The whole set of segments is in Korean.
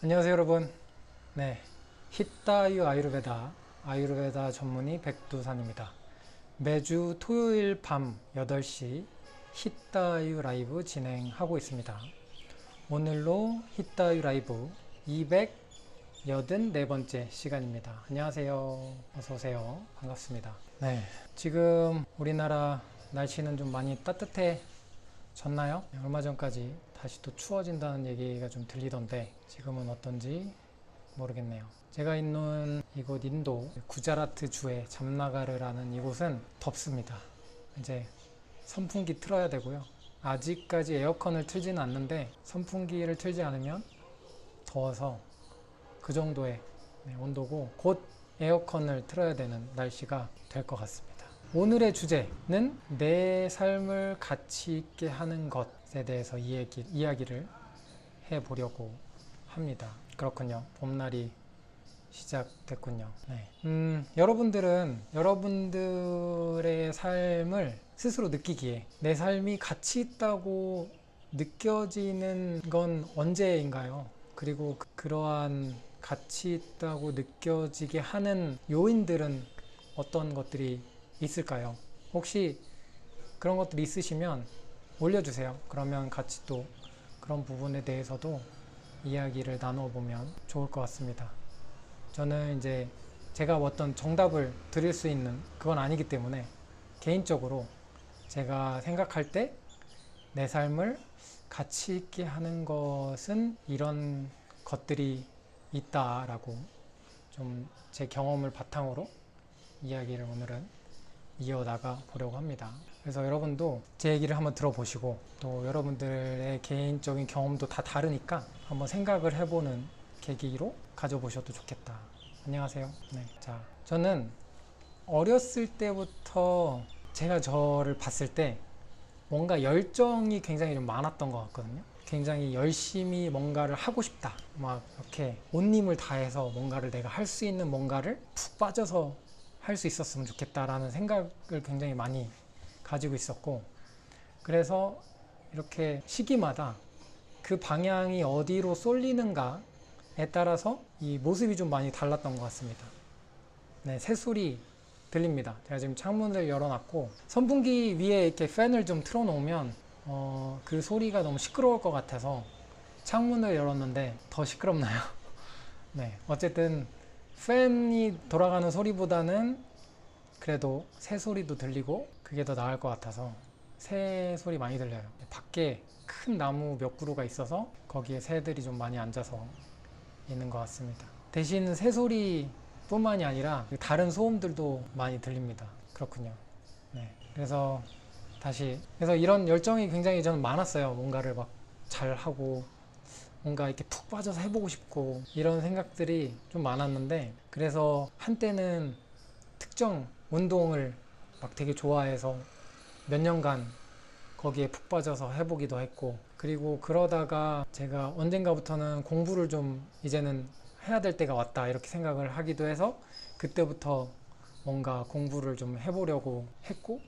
안녕하세요 여러분. 네, 히타유 아유르베다 전문의 백두산입니다. 매주 토요일 밤 8시 히타유 라이브 진행하고 있습니다. 오늘로 히타유 라이브 284번째 시간입니다. 안녕하세요. 어서오세요. 반갑습니다. 네, 지금 우리나라 날씨는 좀 많이 따뜻해졌나요? 얼마 전까지 다시 또 추워진다는 얘기가 좀 들리던데 지금은 어떤지 모르겠네요. 제가 있는 이곳 인도 구자라트 주의 잠나가르라는 이곳은 덥습니다. 이제 선풍기 틀어야 되고요. 아직까지 에어컨을 틀지는 않는데 선풍기를 틀지 않으면 더워서 그 정도의 온도고 곧 에어컨을 틀어야 되는 날씨가 될 것 같습니다. 오늘의 주제는 내 삶을 가치 있게 하는 것에 대해서 이야기를 해보려고 합니다. 그렇군요. 봄날이 시작됐군요. 네. 여러분들은 여러분들의 삶을 스스로 느끼기에 내 삶이 가치 있다고 느껴지는 건 언제인가요? 그리고 그러한 가치 있다고 느껴지게 하는 요인들은 어떤 것들이 있을까요? 혹시 그런 것들이 있으시면 올려주세요. 그러면 같이 또 그런 부분에 대해서도 이야기를 나눠보면 좋을 것 같습니다. 저는 이제 제가 어떤 정답을 드릴 수 있는 그건 아니기 때문에 개인적으로 제가 생각할 때 내 삶을 가치 있게 하는 것은 이런 것들이 있다라고 좀 제 경험을 바탕으로 이야기를 오늘은 이어나가 보려고 합니다. 그래서 여러분도 제 얘기를 한번 들어보시고 또 여러분들의 개인적인 경험도 다 다르니까 한번 생각을 해보는 계기로 가져보셔도 좋겠다. 안녕하세요. 네, 자, 저는 어렸을 때부터 제가 저를 봤을 때 뭔가 열정이 굉장히 좀 많았던 것 같거든요. 굉장히 열심히 뭔가를 하고 싶다. 막 이렇게 온 힘을 다해서 뭔가를 내가 할 수 있는 뭔가를 푹 빠져서 할 수 있었으면 좋겠다라는 생각을 굉장히 많이 가지고 있었고, 그래서 이렇게 시기마다 그 방향이 어디로 쏠리는가에 따라서 이 모습이 좀 많이 달랐던 것 같습니다. 네, 새소리 들립니다. 제가 지금 창문을 열어놨고 선풍기 위에 이렇게 팬을 좀 틀어놓으면 그 소리가 너무 시끄러울 것 같아서 창문을 열었는데 더 시끄럽나요? 네, 어쨌든 팬이 돌아가는 소리보다는 그래도 새 소리도 들리고 그게 더 나을 것 같아서 새 소리 많이 들려요. 밖에 큰 나무 몇 그루가 있어서 거기에 새들이 좀 많이 앉아서 있는 것 같습니다. 대신 새 소리 뿐만이 아니라 다른 소음들도 많이 들립니다. 그렇군요. 네. 그래서 이런 열정이 굉장히 저는 많았어요. 뭔가를 막 잘하고 뭔가 이렇게 푹 빠져서 해보고 싶고 이런 생각들이 좀 많았는데, 그래서 한때는 특정 운동을 막 되게 좋아해서 몇 년간 거기에 푹 빠져서 해보기도 했고, 그리고 그러다가 제가 언젠가부터는 공부를 좀 이제는 해야 될 때가 왔다 이렇게 생각을 하기도 해서 그때부터 뭔가 공부를 좀 해보려고 했고,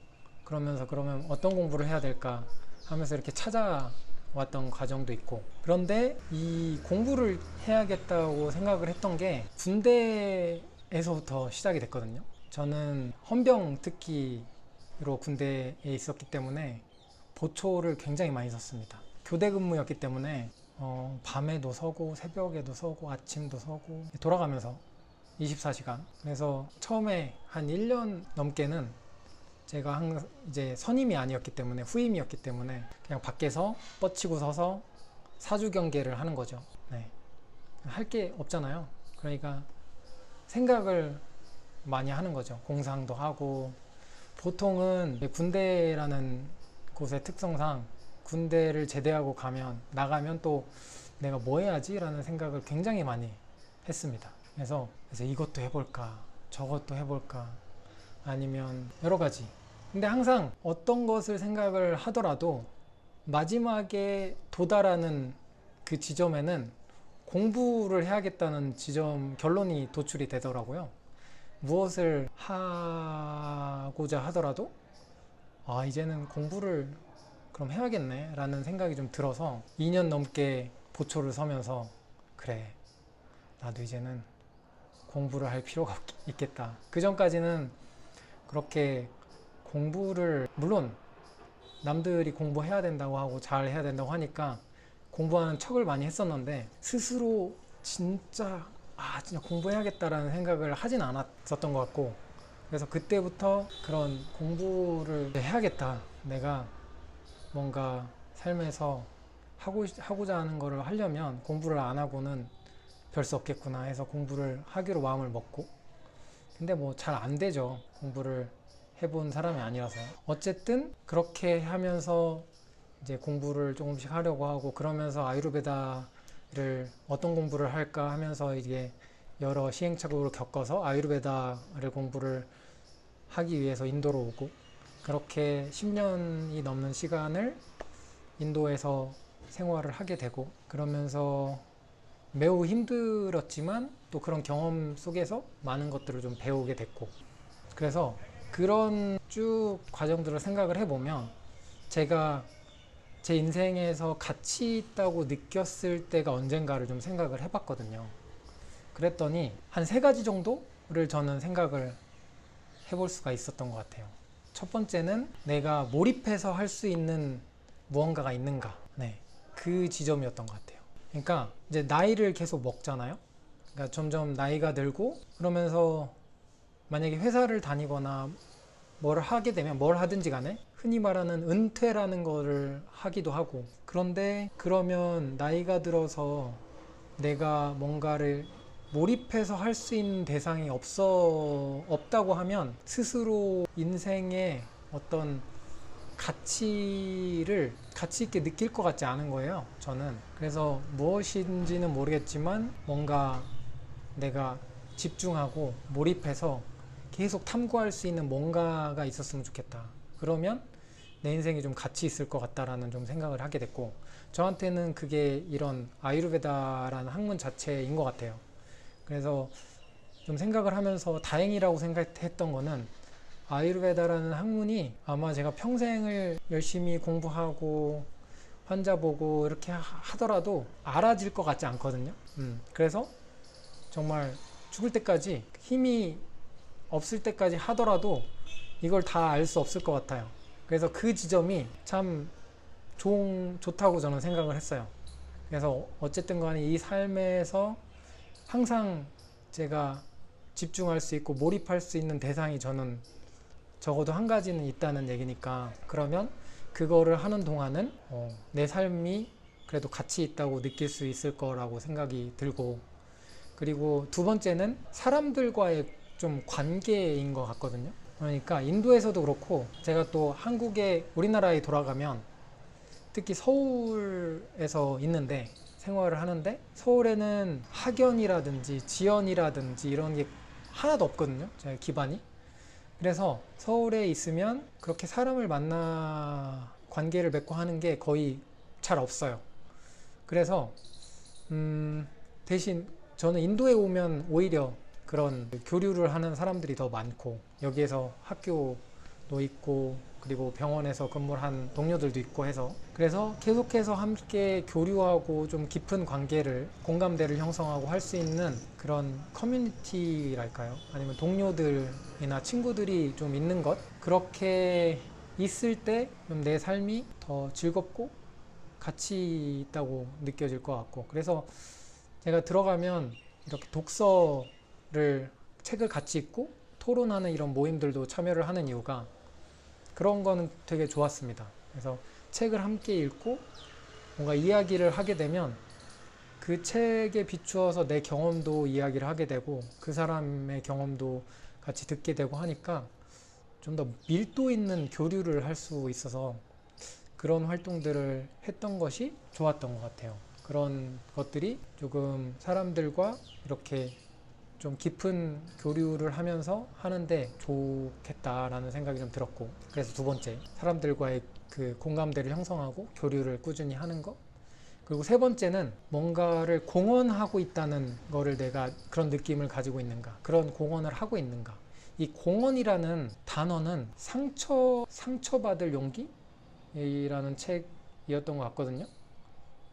그러면 어떤 공부를 해야 될까 하면서 이렇게 찾아왔던 과정도 있고, 그런데 이 공부를 해야겠다고 생각을 했던 게 군대에서부터 시작이 됐거든요. 저는 헌병 특기로 군대에 있었기 때문에 보초를 굉장히 많이 썼습니다. 교대 근무였기 때문에 밤에도 서고 새벽에도 서고 아침도 서고 돌아가면서 24시간. 그래서 처음에 한 1년 넘게는 제가 항상 이제 선임이 아니었기 때문에 후임이었기 때문에 그냥 밖에서 뻗치고 서서 사주 경계를 하는 거죠. 네. 할 게 없잖아요. 그러니까 생각을 많이 하는 거죠. 공상도 하고. 보통은 군대라는 곳의 특성상 군대를 제대하고 나가면 또 내가 뭐 해야지? 라는 생각을 굉장히 많이 했습니다. 그래서 이것도 해볼까? 저것도 해볼까? 아니면 여러 가지. 근데 항상 어떤 것을 생각을 하더라도 마지막에 도달하는 그 지점에는 공부를 해야겠다는 결론이 도출이 되더라고요. 무엇을 하고자 하더라도 이제는 공부를 그럼 해야겠네 라는 생각이 좀 들어서 2년 넘게 보초를 서면서 그래, 나도 이제는 공부를 할 필요가 있겠다. 그 전까지는 그렇게 공부를, 물론 남들이 공부해야 된다고 하고 잘 해야 된다고 하니까 공부하는 척을 많이 했었는데, 스스로 진짜 진짜 공부해야겠다라는 생각을 하진 않았었던 것 같고, 그래서 그때부터 그런 공부를 해야겠다, 내가 뭔가 삶에서 하고자 하는 거를 하려면 공부를 안 하고는 별 수 없겠구나 해서 공부를 하기로 마음을 먹고, 근데 뭐 잘 안 되죠. 공부를 해본 사람이 아니라서. 어쨌든 그렇게 하면서 이제 공부를 조금씩 하려고 하고, 그러면서 아유르베다를 어떤 공부를 할까 하면서 이게 여러 시행착오를 겪어서 아유르베다를 공부를 하기 위해서 인도로 오고, 그렇게 10년이 넘는 시간을 인도에서 생활을 하게 되고, 그러면서 매우 힘들었지만 또 그런 경험 속에서 많은 것들을 좀 배우게 됐고, 그래서 그런 쭉 과정들을 생각을 해보면 제가 제 인생에서 가치 있다고 느꼈을 때가 언젠가를 좀 생각을 해봤거든요. 그랬더니 한 3가지 정도를 저는 생각을 해볼 수가 있었던 것 같아요. 첫 번째는 내가 몰입해서 할 수 있는 무언가가 있는가, 그 지점이었던 것 같아요. 그러니까 이제 나이를 계속 먹잖아요. 그러니까 점점 나이가 들고, 그러면서 만약에 회사를 다니거나 뭘 하게 되면, 뭘 하든지 간에 흔히 말하는 은퇴라는 거를 하기도 하고, 그런데 그러면 나이가 들어서 내가 뭔가를 몰입해서 할 수 있는 대상이 없다고 하면 스스로 인생의 어떤 가치 있게 느낄 것 같지 않은 거예요, 저는. 그래서 무엇인지는 모르겠지만 뭔가 내가 집중하고 몰입해서 계속 탐구할 수 있는 뭔가가 있었으면 좋겠다. 그러면 내 인생이 좀 가치 있을 것 같다라는 좀 생각을 하게 됐고, 저한테는 그게 이런 아유르베다라는 학문 자체인 것 같아요. 그래서 좀 생각을 하면서 다행이라고 생각했던 거는, 아유르베다라는 학문이 아마 제가 평생을 열심히 공부하고 환자 보고 이렇게 하더라도 알아질 것 같지 않거든요. 그래서 정말 죽을 때까지, 힘이 없을 때까지 하더라도 이걸 다 알 수 없을 것 같아요. 그래서 그 지점이 참 좋다고 저는 생각을 했어요. 그래서 어쨌든 간에 이 삶에서 항상 제가 집중할 수 있고 몰입할 수 있는 대상이 저는 적어도 한 가지는 있다는 얘기니까, 그러면 그거를 하는 동안은 내 삶이 그래도 가치 있다고 느낄 수 있을 거라고 생각이 들고, 그리고 두 번째는 사람들과의 좀 관계인 것 같거든요. 그러니까 인도에서도 그렇고, 제가 또 우리나라에 돌아가면, 특히 서울에서 있는데 생활을 하는데, 서울에는 학연이라든지 지연이라든지 이런 게 하나도 없거든요, 제 기반이. 그래서 서울에 있으면 그렇게 사람을 만나 관계를 맺고 하는 게 거의 잘 없어요. 그래서 대신 저는 인도에 오면 오히려 그런 교류를 하는 사람들이 더 많고, 여기에서 학교도 있고 그리고 병원에서 근무를 한 동료들도 있고 해서, 그래서 계속해서 함께 교류하고 좀 깊은 관계를, 공감대를 형성하고 할 수 있는 그런 커뮤니티랄까요? 아니면 동료들이나 친구들이 좀 있는 것, 그렇게 있을 때 좀 내 삶이 더 즐겁고 가치 있다고 느껴질 것 같고, 그래서 제가 들어가면 이렇게 책을 같이 읽고 토론하는 이런 모임들도 참여를 하는 이유가 그런 거는 되게 좋았습니다. 그래서 책을 함께 읽고 뭔가 이야기를 하게 되면 그 책에 비추어서 내 경험도 이야기를 하게 되고, 그 사람의 경험도 같이 듣게 되고 하니까 좀 더 밀도 있는 교류를 할 수 있어서 그런 활동들을 했던 것이 좋았던 것 같아요. 그런 것들이 조금 사람들과 이렇게 좀 깊은 교류를 하면서 하는데 좋겠다라는 생각이 좀 들었고, 그래서 두 번째, 사람들과의 그 공감대를 형성하고 교류를 꾸준히 하는 것. 그리고 세 번째는 뭔가를 공헌하고 있다는 거를, 내가 그런 느낌을 가지고 있는가, 그런 공헌을 하고 있는가. 이 공헌이라는 단어는 상처받을 용기라는 책이었던 것 같거든요.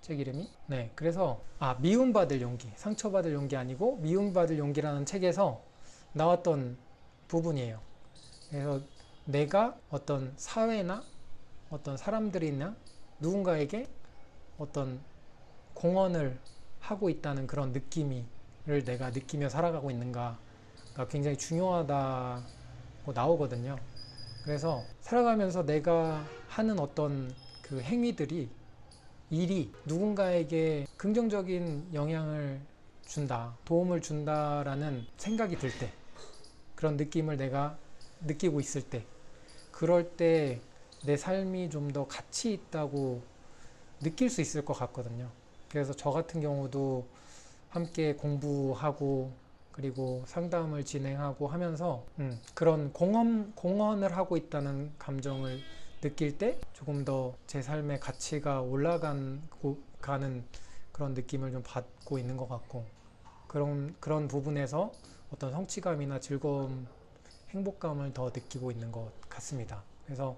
책 이름이? 네, 그래서 미움받을 용기, 상처받을 용기 아니고 미움받을 용기라는 책에서 나왔던 부분이에요. 그래서 내가 어떤 사회나 어떤 사람들이나 누군가에게 어떤 공헌을 하고 있다는 그런 느낌을 내가 느끼며 살아가고 있는가가 굉장히 중요하다고 나오거든요. 그래서 살아가면서 내가 하는 어떤 그 행위들이, 일이 누군가에게 긍정적인 영향을 준다, 도움을 준다라는 생각이 들 때, 그런 느낌을 내가 느끼고 있을 때, 그럴 때 내 삶이 좀 더 가치 있다고 느낄 수 있을 것 같거든요. 그래서 저 같은 경우도 함께 공부하고 그리고 상담을 진행하고 하면서 그런 공헌을 하고 있다는 감정을 느낄 때 조금 더 제 삶의 가치가 올라가는 그런 느낌을 좀 받고 있는 것 같고, 그런 부분에서 어떤 성취감이나 즐거움, 행복감을 더 느끼고 있는 것 같습니다. 그래서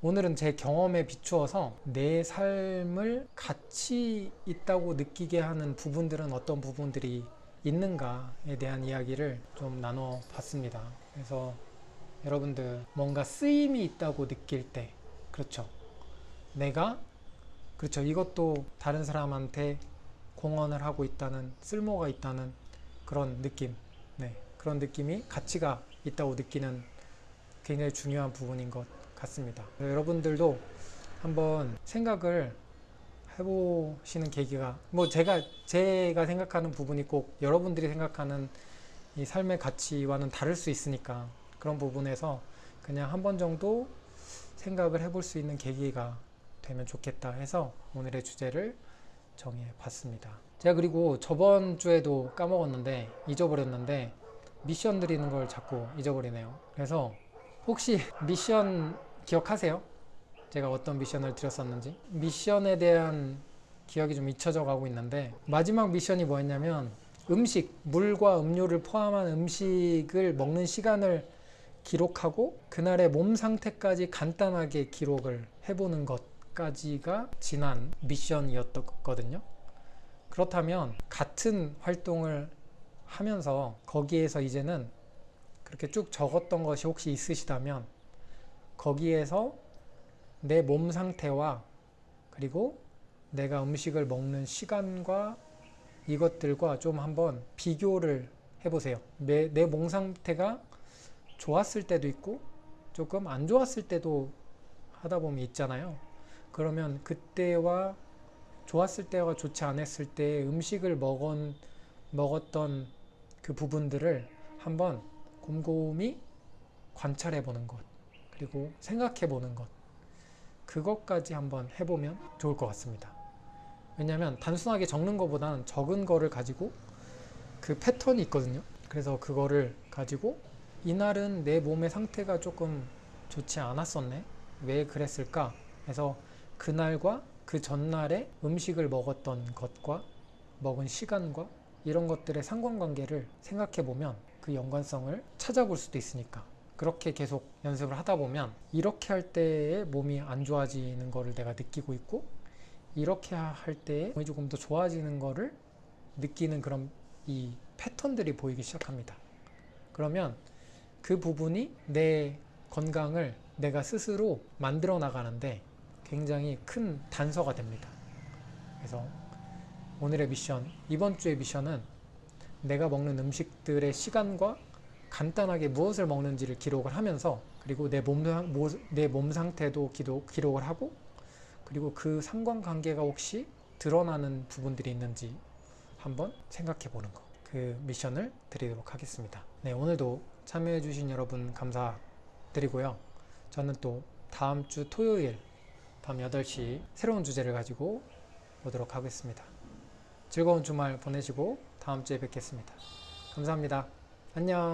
오늘은 제 경험에 비추어서 내 삶을 가치 있다고 느끼게 하는 부분들은 어떤 부분들이 있는가에 대한 이야기를 좀 나눠 봤습니다. 그래서 여러분들 뭔가 쓰임이 있다고 느낄 때, 그렇죠. 그렇죠. 이것도 다른 사람한테 공헌을 하고 있다는, 쓸모가 있다는 그런 느낌. 네. 그런 느낌이 가치가 있다고 느끼는 굉장히 중요한 부분인 것 같습니다. 여러분들도 한번 생각을 해보시는 계기가, 제가 생각하는 부분이 꼭 여러분들이 생각하는 이 삶의 가치와는 다를 수 있으니까, 그런 부분에서 그냥 한 번 정도 생각을 해볼 수 있는 계기가 되면 좋겠다 해서 오늘의 주제를 정해 봤습니다. 제가 그리고 저번 주에도 까먹었는데, 잊어버렸는데, 미션 드리는 걸 자꾸 잊어버리네요. 그래서 혹시 미션 기억하세요? 제가 어떤 미션을 드렸었는지. 미션에 대한 기억이 좀 잊혀져 가고 있는데, 마지막 미션이 뭐였냐면 물과 음료를 포함한 음식을 먹는 시간을 기록하고 그날의 몸 상태까지 간단하게 기록을 해보는 것까지가 지난 미션이었거든요. 그렇다면 같은 활동을 하면서 거기에서 이제는 그렇게 쭉 적었던 것이 혹시 있으시다면, 거기에서 내 몸 상태와 그리고 내가 음식을 먹는 시간과 이것들과 좀 한번 비교를 해보세요. 내 몸 상태가 좋았을 때도 있고 조금 안 좋았을 때도 하다 보면 있잖아요. 그러면 그때와 좋았을 때와 좋지 않았을 때 음식을 먹었던 그 부분들을 한번 곰곰이 관찰해 보는 것, 그리고 생각해 보는 것, 그것까지 한번 해보면 좋을 것 같습니다. 왜냐하면 단순하게 적는 것보다는 적은 거를 가지고 그 패턴이 있거든요. 그래서 그거를 가지고 이날은 내 몸의 상태가 조금 좋지 않았었네, 왜 그랬을까 해서 그날과 그 전날에 음식을 먹었던 것과 먹은 시간과 이런 것들의 상관관계를 생각해 보면 그 연관성을 찾아볼 수도 있으니까, 그렇게 계속 연습을 하다 보면 이렇게 할 때에 몸이 안 좋아지는 거를 내가 느끼고 있고, 이렇게 할 때에 몸이 조금 더 좋아지는 거를 느끼는 그런 이 패턴들이 보이기 시작합니다. 그러면 그 부분이 내 건강을 내가 스스로 만들어 나가는데 굉장히 큰 단서가 됩니다. 그래서 오늘의 미션, 이번 주의 미션은 내가 먹는 음식들의 시간과 간단하게 무엇을 먹는지를 기록을 하면서, 그리고 내 몸 상태도 기록을 하고, 그리고 그 상관관계가 혹시 드러나는 부분들이 있는지 한번 생각해 보는 거, 그 미션을 드리도록 하겠습니다. 네, 오늘도 참여해 주신 여러분 감사드리고요. 저는 또 다음 주 토요일 밤 8시 새로운 주제를 가지고 오도록 하겠습니다. 즐거운 주말 보내시고 다음 주에 뵙겠습니다. 감사합니다. 안녕.